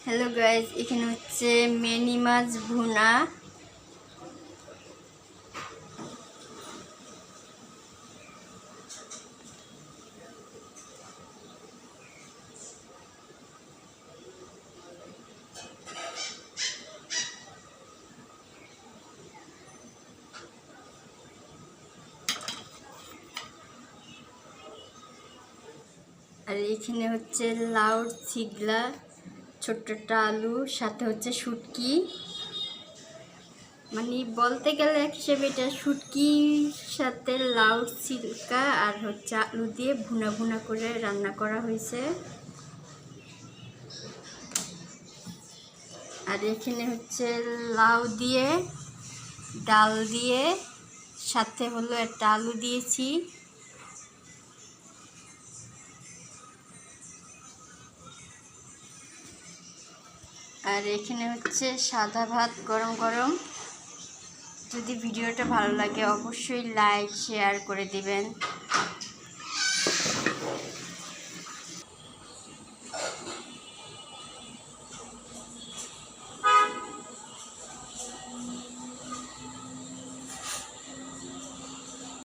Hello guys, এখানে হচ্ছে many মাছ ভুনা। আর এখানে হচ্ছে লাউ ছিগলা, ছোট্ট একটা আলু, সাথে হচ্ছে শুটকি। মানে বলতে গেলে এক হিসেবে এটা শুটকির সাথে লাউ ছিলকা আর হচ্ছে আলু দিয়ে ভুনা ভুনা করে রান্না করা হয়েছে। আর এখানে হচ্ছে লাউ দিয়ে ডাল দিয়ে, সাথে হলো একটা আলু দিয়েছি। আর এখানে হচ্ছে সাদা ভাত গরম গরম। যদি ভিডিওটা ভালো লাগে অবশ্যই লাইক শেয়ার করে দিবেন।